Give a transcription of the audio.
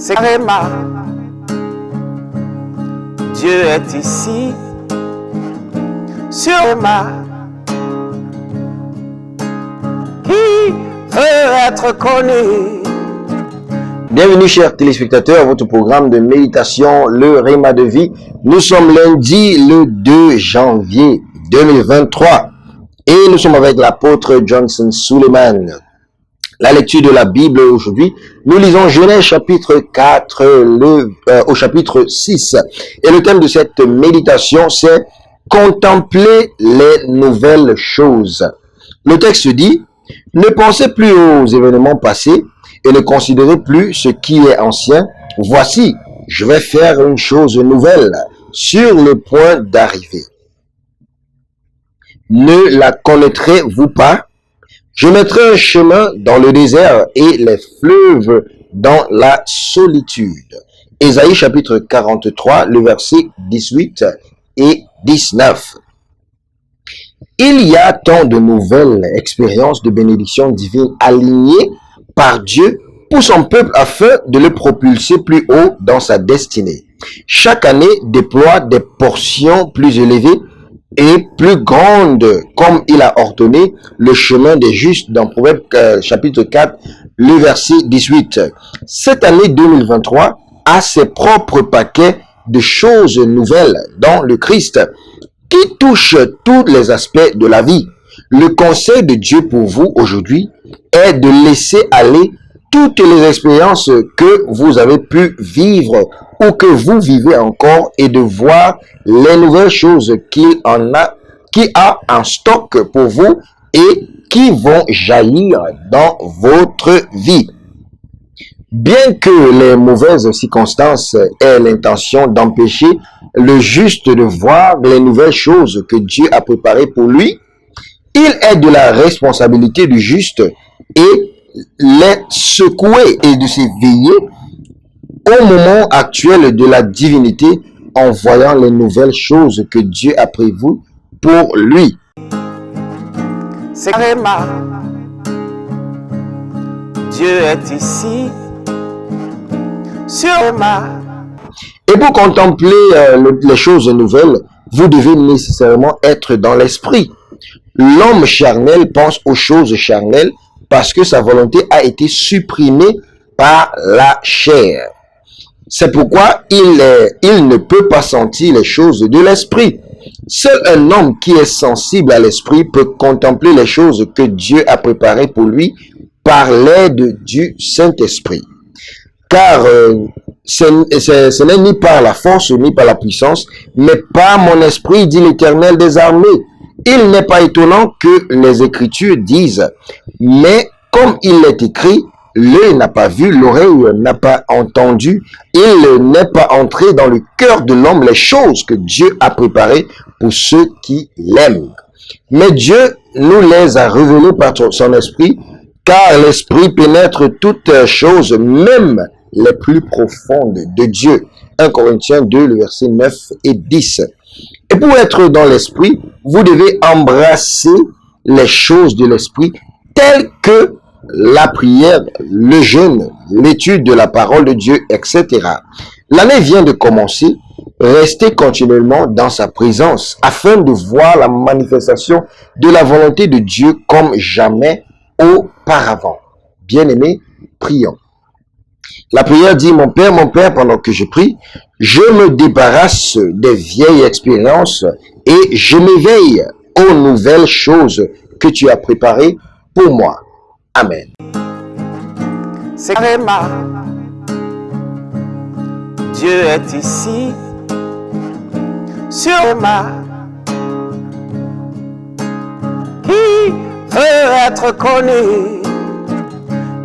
c'est Réma. Dieu est ici, sur Réma. Qui veut être connu? Bienvenue chers téléspectateurs à votre programme de méditation, le Réma de vie. Nous sommes lundi le 2 janvier 2023 et nous sommes avec l'apôtre Johnson Suleiman. La lecture de la Bible aujourd'hui, nous lisons Genèse chapitre 4 au chapitre 6. Et le thème de cette méditation, c'est contempler les nouvelles choses. Le texte dit, ne pensez plus aux événements passés et ne considérez plus ce qui est ancien. Voici, je vais faire une chose nouvelle sur le point d'arriver. Ne la connaîtrez-vous pas? Je mettrai un chemin dans le désert et les fleuves dans la solitude. Ésaïe chapitre 43, le verset 18 et 19. Il y a tant de nouvelles expériences de bénédiction divine alignées par Dieu pour son peuple afin de le propulser plus haut dans sa destinée. Chaque année déploie des portions plus élevées et plus grandes comme il a ordonné le chemin des justes dans Proverbe chapitre 4, le verset 18. Cette année 2023 a ses propres paquets de choses nouvelles dans le Christ qui touchent tous les aspects de la vie. Le conseil de Dieu pour vous aujourd'hui est de laisser aller toutes les expériences que vous avez pu vivre ou que vous vivez encore et de voir les nouvelles choses qui a en stock pour vous et qui vont jaillir dans votre vie. Bien que les mauvaises circonstances aient l'intention d'empêcher le juste de voir les nouvelles choses que Dieu a préparées pour lui, il est de la responsabilité du juste et les secouer et de s'éveiller au moment actuel de la divinité en voyant les nouvelles choses que Dieu a prévues pour lui. C'est Réma. Dieu est ici, sur Réma. Et pour contempler les choses nouvelles, vous devez nécessairement être dans l'esprit. L'homme charnel pense aux choses charnelles parce que sa volonté a été supprimée par la chair. C'est pourquoi il ne peut pas sentir les choses de l'esprit. Seul un homme qui est sensible à l'esprit peut contempler les choses que Dieu a préparées pour lui par l'aide du Saint-Esprit. Car ce n'est ni par la force ni par la puissance, mais par mon esprit, dit l'Éternel des armées. Il n'est pas étonnant que les Écritures disent, mais comme il est écrit, l'œil n'a pas vu, l'oreille n'a pas entendu, il n'est pas entré dans le cœur de l'homme les choses que Dieu a préparées pour ceux qui l'aiment. Mais Dieu nous les a révélées par son esprit, car l'esprit pénètre toutes choses, même les plus profondes de Dieu. 1 Corinthiens 2, le verset 9 et 10. Et pour être dans l'esprit, vous devez embrasser les choses de l'esprit telles que la prière, le jeûne, l'étude de la parole de Dieu, etc. L'année vient de commencer. Restez continuellement dans sa présence afin de voir la manifestation de la volonté de Dieu comme jamais auparavant. Bien-aimés, prions. La prière dit, mon Père, pendant que je prie, je me débarrasse des vieilles expériences et je m'éveille aux nouvelles choses que tu as préparées pour moi. Amen. C'est Réma. Dieu est ici, sur Réma. Qui veut être connu?